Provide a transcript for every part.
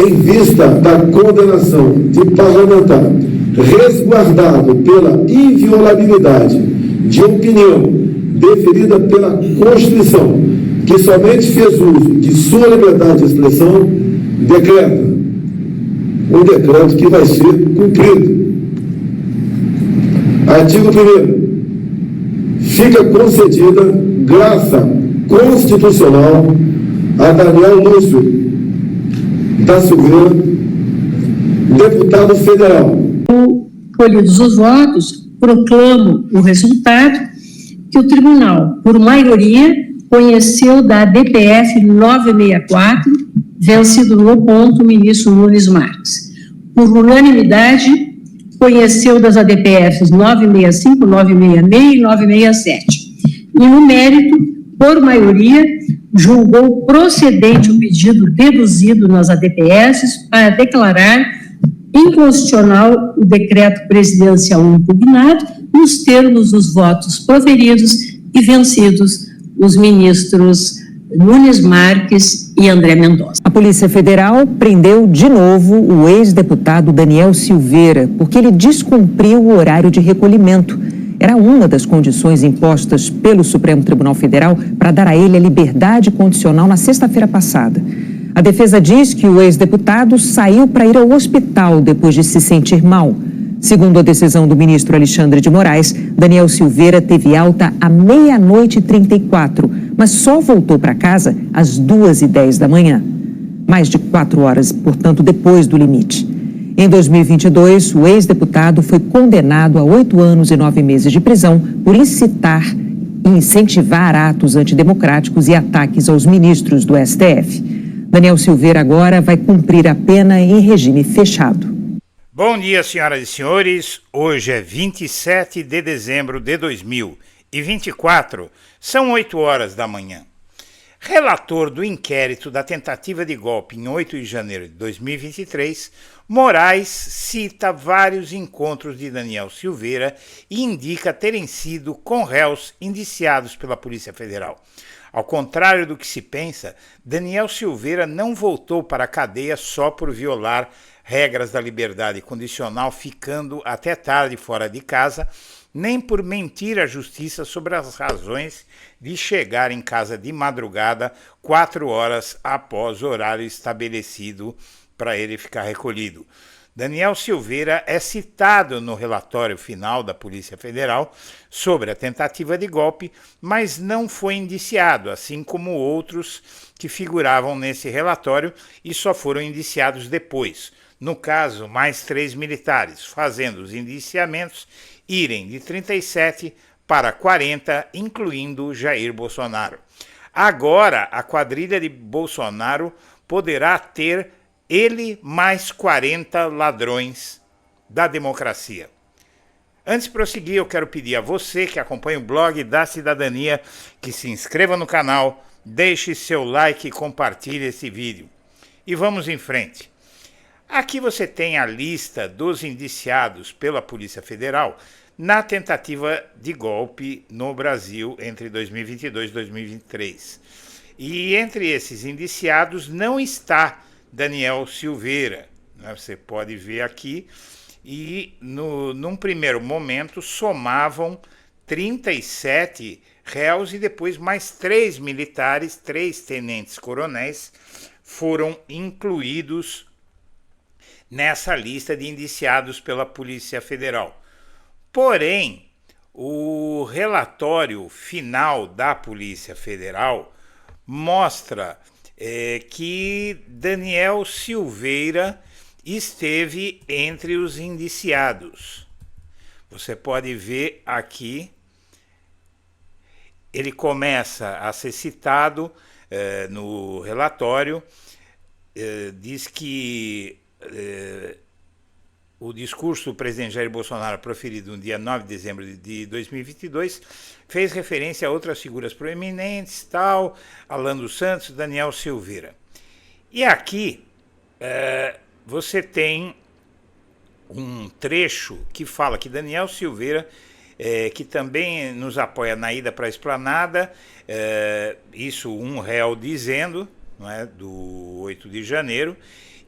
em vista da condenação de parlamentar resguardado pela inviolabilidade de opinião deferida pela Constituição, que somente fez uso de sua liberdade de expressão, decreta um decreto que vai ser cumprido. Artigo 1º. Fica concedida graça constitucional a Daniel Lúcio da Silveira, deputado federal. Colhidos os votos, proclamo o resultado que o tribunal, por maioria, conheceu da DPF 964, vencido no ponto o ministro Nunes Marques. Por unanimidade, conheceu das ADPFs 965, 966 e 967. E no mérito, por maioria, julgou procedente o pedido deduzido nas ADPFs para declarar inconstitucional o decreto presidencial impugnado nos termos dos votos proferidos e vencidos os ministros Nunes Marques e André Mendonça. A Polícia Federal prendeu de novo o ex-deputado Daniel Silveira, porque ele descumpriu o horário de recolhimento. Era uma das condições impostas pelo Supremo Tribunal Federal para dar a ele a liberdade condicional na sexta-feira passada. A defesa diz que o ex-deputado saiu para ir ao hospital depois de se sentir mal. Segundo a decisão do ministro Alexandre de Moraes, Daniel Silveira teve alta à 00:34, mas só voltou para casa às 2:10 da manhã. Mais de 4 horas, portanto, depois do limite. Em 2022, o ex-deputado foi condenado a 8 anos e 9 meses de prisão por incitar e incentivar atos antidemocráticos e ataques aos ministros do STF. Daniel Silveira agora vai cumprir a pena em regime fechado. Bom dia, senhoras e senhores. Hoje é 27 de dezembro de 2024. São 8 horas da manhã. Relator do inquérito da tentativa de golpe em 8 de janeiro de 2023, Moraes cita vários encontros de Daniel Silveira e indica terem sido com réus indiciados pela Polícia Federal. Ao contrário do que se pensa, Daniel Silveira não voltou para a cadeia só por violar regras da liberdade condicional, ficando até tarde fora de casa, nem por mentir à justiça sobre as razões de chegar em casa de madrugada 4 horas após o horário estabelecido para ele ficar recolhido. Daniel Silveira é citado no relatório final da Polícia Federal sobre a tentativa de golpe, mas não foi indiciado, assim como outros que figuravam nesse relatório e só foram indiciados depois. No caso, mais 3 militares, fazendo os indiciamentos irem de 37 para 40, incluindo Jair Bolsonaro. Agora, a quadrilha de Bolsonaro poderá ter ele mais 40 ladrões da democracia. Antes de prosseguir, eu quero pedir a você que acompanha o blog da Cidadania que se inscreva no canal, deixe seu like e compartilhe esse vídeo. E vamos em frente. Aqui você tem a lista dos indiciados pela Polícia Federal na tentativa de golpe no Brasil entre 2022 e 2023. E entre esses indiciados não está Daniel Silveira, né? Você pode ver aqui, e num primeiro momento somavam 37 réus e depois mais 3 militares, 3 tenentes-coronéis foram incluídos nessa lista de indiciados pela Polícia Federal. Porém, o relatório final da Polícia Federal mostra que Daniel Silveira esteve entre os indiciados. Você pode ver aqui, ele começa a ser citado no relatório, diz que o discurso do presidente Jair Bolsonaro proferido no dia 9 de dezembro de 2022 fez referência a outras figuras proeminentes, tal, Alan dos Santos, Daniel Silveira. E aqui você tem um trecho que fala que Daniel Silveira, que também nos apoia na ida para a Esplanada, isso um réu dizendo, não é, do 8 de janeiro,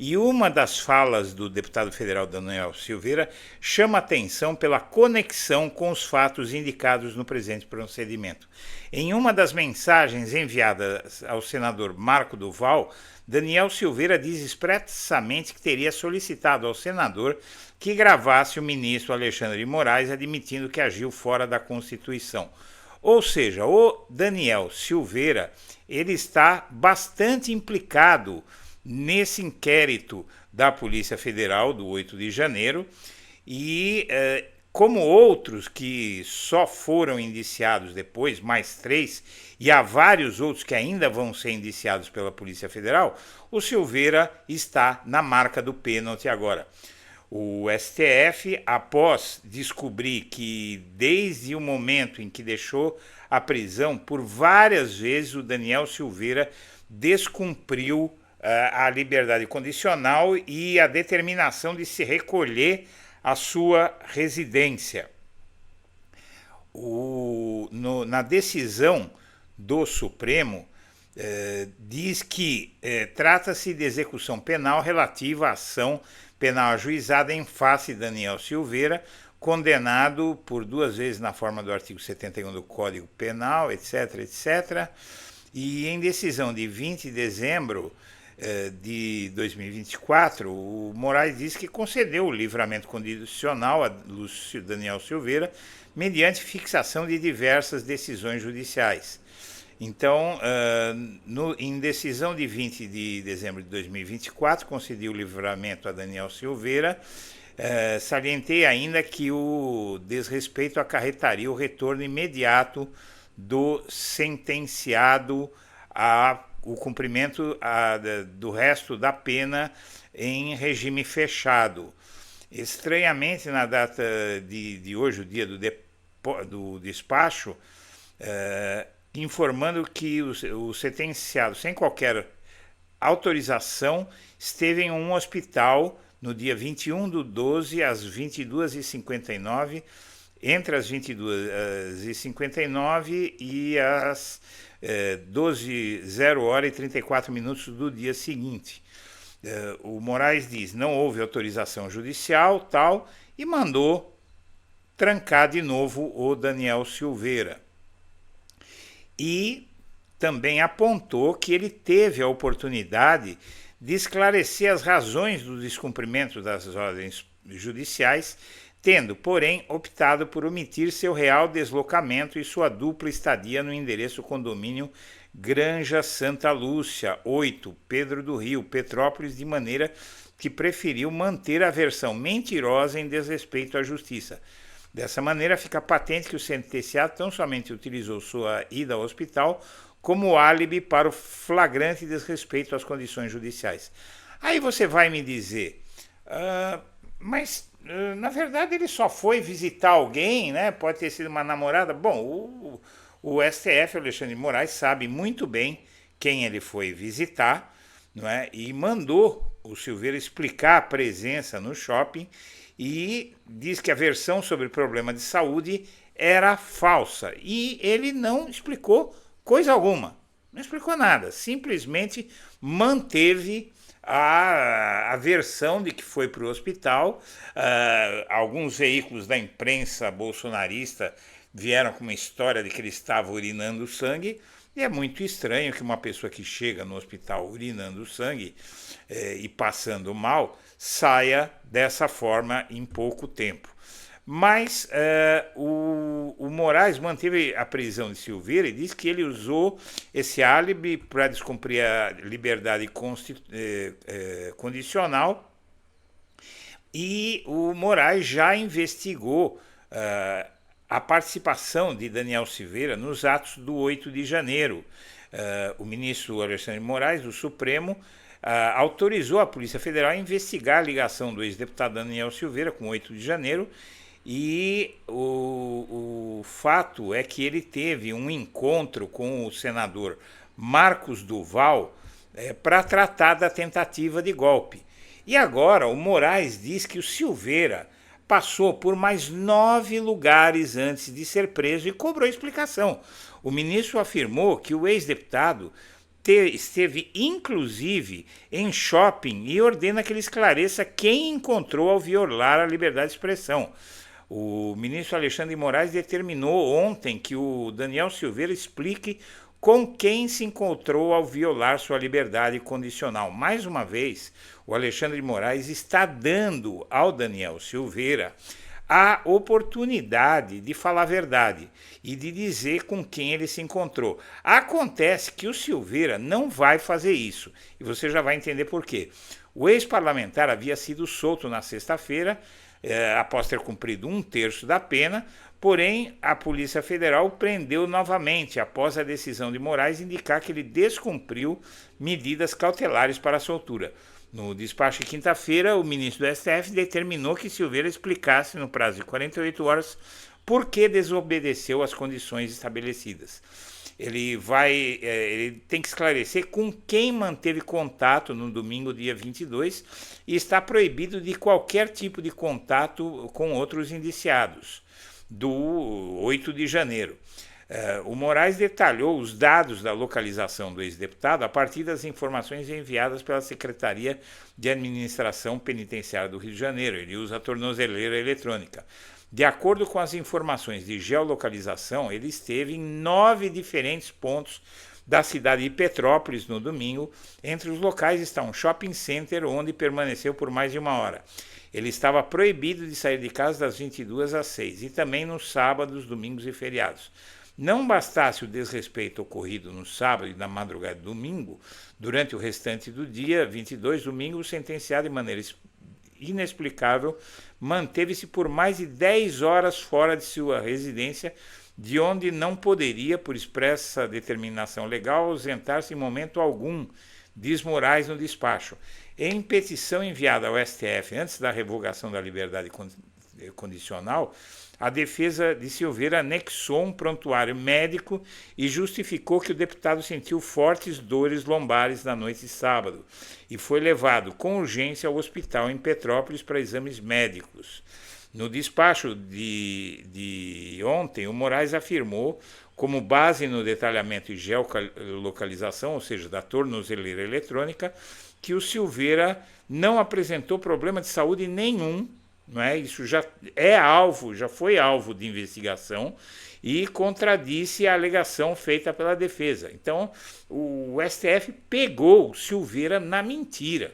E uma das falas do deputado federal Daniel Silveira chama atenção pela conexão com os fatos indicados no presente procedimento. Em uma das mensagens enviadas ao senador Marco Duval, Daniel Silveira diz expressamente que teria solicitado ao senador que gravasse o ministro Alexandre de Moraes admitindo que agiu fora da Constituição. Ou seja, o Daniel Silveira, ele está bastante implicado nesse inquérito da Polícia Federal do 8 de janeiro e, como outros que só foram indiciados depois, mais 3, e há vários outros que ainda vão ser indiciados pela Polícia Federal, o Silveira está na marca do pênalti agora. O STF, após descobrir que desde o momento em que deixou a prisão, por várias vezes o Daniel Silveira descumpriu a liberdade condicional e a determinação de se recolher à sua residência. Na decisão do Supremo, diz que trata-se de execução penal relativa à ação penal ajuizada em face de Daniel Silveira, condenado por 2 vezes na forma do artigo 71 do Código Penal, etc., etc. E em decisão de 20 de dezembro de 2024, o Moraes diz que concedeu o livramento condicional a Lúcio Daniel Silveira mediante fixação de diversas decisões judiciais. Então, em decisão de 20 de dezembro de 2024, concedeu o livramento a Daniel Silveira. Salientei ainda que o desrespeito acarretaria o retorno imediato do sentenciado o cumprimento do resto da pena em regime fechado. Estranhamente, na data de hoje, o dia do despacho, informando que o sentenciado, sem qualquer autorização, esteve em um hospital no dia 21/12, às 22h59, entre as 22h59 e as 12h34 do dia seguinte. O Moraes diz, não houve autorização judicial, tal, e mandou trancar de novo o Daniel Silveira. E também apontou que ele teve a oportunidade de esclarecer as razões do descumprimento das ordens judiciais, tendo, porém, optado por omitir seu real deslocamento e sua dupla estadia no endereço condomínio Granja Santa Lúcia, 8, Pedro do Rio, Petrópolis, de maneira que preferiu manter a versão mentirosa em desrespeito à justiça. Dessa maneira, fica patente que o sentenciado tão somente utilizou sua ida ao hospital como álibi para o flagrante desrespeito às condições judiciais. Aí você vai me dizer, na verdade ele só foi visitar alguém, né? Pode ter sido uma namorada. Bom, o STF, Alexandre de Moraes, sabe muito bem quem ele foi visitar, não é? E mandou o Silveira explicar a presença no shopping e diz que a versão sobre o problema de saúde era falsa. E ele não explicou coisa alguma, não explicou nada, simplesmente manteve a versão de que foi para o hospital. Alguns veículos da imprensa bolsonarista vieram com uma história de que ele estava urinando sangue, e é muito estranho que uma pessoa que chega no hospital urinando sangue e passando mal saia dessa forma em pouco tempo. Mas o Moraes manteve a prisão de Silveira e disse que ele usou esse álibi para descumprir a liberdade condicional, e o Moraes já investigou a participação de Daniel Silveira nos atos do 8 de janeiro. O ministro Alexandre de Moraes, do Supremo, autorizou a Polícia Federal a investigar a ligação do ex-deputado Daniel Silveira com o 8 de janeiro, e o fato é que ele teve um encontro com o senador Marcos Duval para tratar da tentativa de golpe. E agora o Moraes diz que o Silveira passou por mais 9 lugares antes de ser preso e cobrou explicação. O ministro afirmou que o ex-deputado esteve inclusive em shopping e ordena que ele esclareça quem encontrou ao violar a liberdade de expressão. O ministro Alexandre de Moraes determinou ontem que o Daniel Silveira explique com quem se encontrou ao violar sua liberdade condicional. Mais uma vez, o Alexandre de Moraes está dando ao Daniel Silveira a oportunidade de falar a verdade e de dizer com quem ele se encontrou. Acontece que o Silveira não vai fazer isso, e você já vai entender por quê. O ex-parlamentar havia sido solto na sexta-feira, após ter cumprido 1/3 da pena, porém a Polícia Federal o prendeu novamente após a decisão de Moraes indicar que ele descumpriu medidas cautelares para a soltura. No despacho de quinta-feira, o ministro do STF determinou que Silveira explicasse no prazo de 48 horas por que desobedeceu às condições estabelecidas. Ele tem que esclarecer com quem manteve contato no domingo, dia 22, e está proibido de qualquer tipo de contato com outros indiciados, do 8 de janeiro. O Moraes detalhou os dados da localização do ex-deputado a partir das informações enviadas pela Secretaria de Administração Penitenciária do Rio de Janeiro. Ele usa a tornozeleira eletrônica. De acordo com as informações de geolocalização, ele esteve em 9 diferentes pontos da cidade de Petrópolis no domingo. Entre os locais está um shopping center onde permaneceu por mais de 1 hora. Ele estava proibido de sair de casa das 22 às 6 e também nos sábados, domingos e feriados. Não bastasse o desrespeito ocorrido no sábado e na madrugada de domingo, durante o restante do dia 22, domingo, o sentenciado de maneira inexplicável manteve-se por mais de 10 horas fora de sua residência, de onde não poderia, por expressa determinação legal, ausentar-se em momento algum, diz Moraes no despacho. Em petição enviada ao STF antes da revogação da liberdade condicional, a defesa de Silveira anexou um prontuário médico e justificou que o deputado sentiu fortes dores lombares na noite de sábado e foi levado com urgência ao hospital em Petrópolis para exames médicos. No despacho de ontem, o Moraes afirmou, como base no detalhamento de geolocalização, ou seja, da tornozeleira eletrônica, que o Silveira não apresentou problema de saúde nenhum. Não é? Isso já foi alvo de investigação e contradisse a alegação feita pela defesa. Então, o STF pegou Silveira na mentira.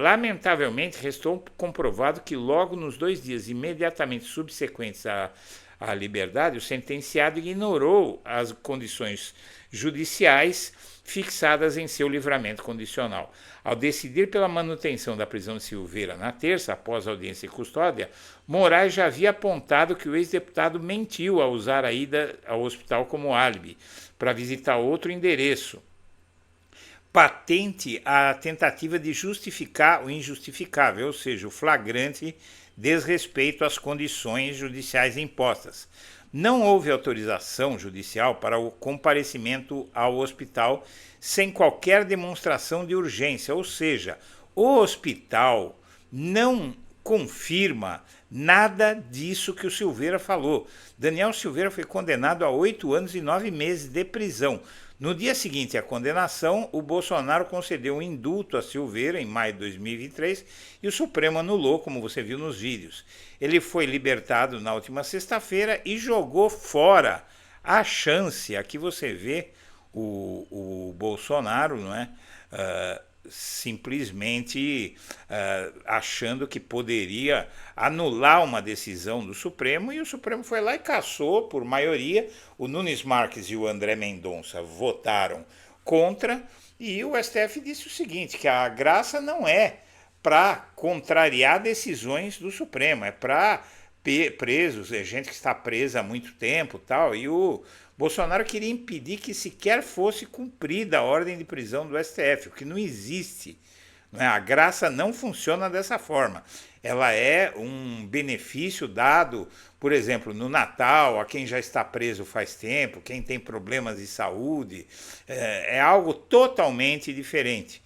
Lamentavelmente, restou comprovado que logo nos 2 dias imediatamente subsequentes à liberdade, o sentenciado ignorou as condições judiciais fixadas em seu livramento condicional. Ao decidir pela manutenção da prisão de Silveira na terça, após a audiência de custódia, Moraes já havia apontado que o ex-deputado mentiu ao usar a ida ao hospital como álibi para visitar outro endereço. Patente a tentativa de justificar o injustificável, ou seja, o flagrante desrespeito às condições judiciais impostas. Não houve autorização judicial para o comparecimento ao hospital sem qualquer demonstração de urgência, ou seja, o hospital não confirma nada disso que o Silveira falou. Daniel Silveira foi condenado a 8 anos e 9 meses de prisão. No dia seguinte à condenação, o Bolsonaro concedeu um indulto a Silveira em maio de 2023 e o Supremo anulou, como você viu nos vídeos. Ele foi libertado na última sexta-feira e jogou fora a chance, aqui você vê o Bolsonaro, não é? Simplesmente achando que poderia anular uma decisão do Supremo, e o Supremo foi lá e cassou por maioria. O Nunes Marques e o André Mendonça votaram contra, e o STF disse o seguinte, que a graça não é para contrariar decisões do Supremo, é para presos, é gente que está presa há muito tempo, tal, e o Bolsonaro queria impedir que sequer fosse cumprida a ordem de prisão do STF, o que não existe. Não é? A graça não funciona dessa forma. Ela é um benefício dado, por exemplo, no Natal, a quem já está preso faz tempo, quem tem problemas de saúde. É algo totalmente diferente.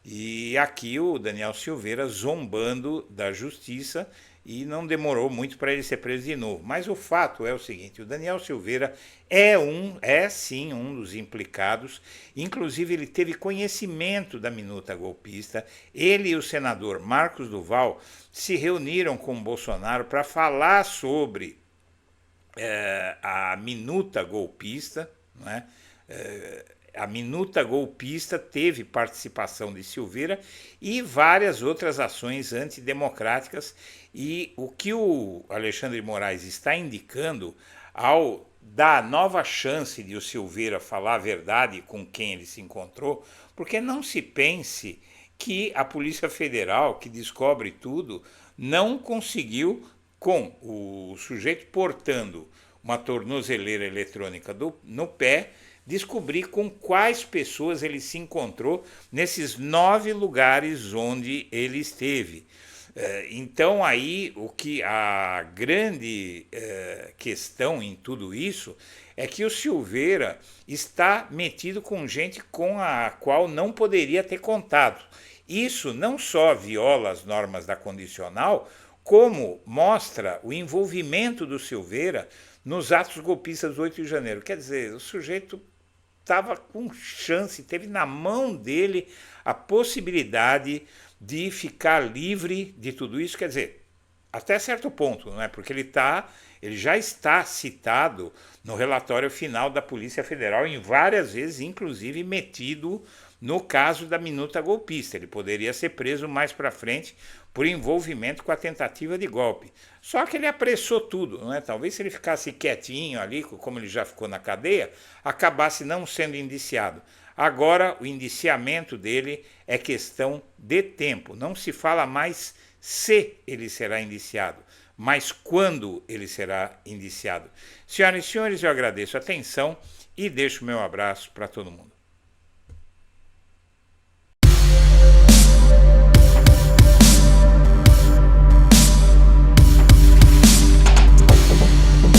E aqui o Daniel Silveira zombando da justiça e não demorou muito para ele ser preso de novo. Mas o fato é o seguinte, o Daniel Silveira é sim um dos implicados, inclusive ele teve conhecimento da minuta golpista, ele e o senador Marcos Duval se reuniram com o Bolsonaro para falar sobre a minuta golpista, não é? A minuta golpista teve participação de Silveira e várias outras ações antidemocráticas, e o que o Alexandre de Moraes está indicando ao dar nova chance de o Silveira falar a verdade com quem ele se encontrou, porque não se pense que a Polícia Federal, que descobre tudo, não conseguiu, com o sujeito portando uma tornozeleira eletrônica no pé, descobrir com quais pessoas ele se encontrou nesses 9 lugares onde ele esteve. Então aí o que a grande questão em tudo isso é que o Silveira está metido com gente com a qual não poderia ter contato. Isso não só viola as normas da condicional, como mostra o envolvimento do Silveira nos atos golpistas do 8 de janeiro. Quer dizer, o sujeito estava com chance, teve na mão dele a possibilidade de ficar livre de tudo isso, quer dizer, até certo ponto, não é? Porque ele já está citado no relatório final da Polícia Federal em várias vezes, inclusive metido no caso da minuta golpista. Ele poderia ser preso mais para frente por envolvimento com a tentativa de golpe. Só que ele apressou tudo, não é? Talvez se ele ficasse quietinho ali, como ele já ficou na cadeia, acabasse não sendo indiciado. Agora, o indiciamento dele é questão de tempo. Não se fala mais se ele será indiciado, mas quando ele será indiciado. Senhoras e senhores, eu agradeço a atenção e deixo meu abraço para todo mundo.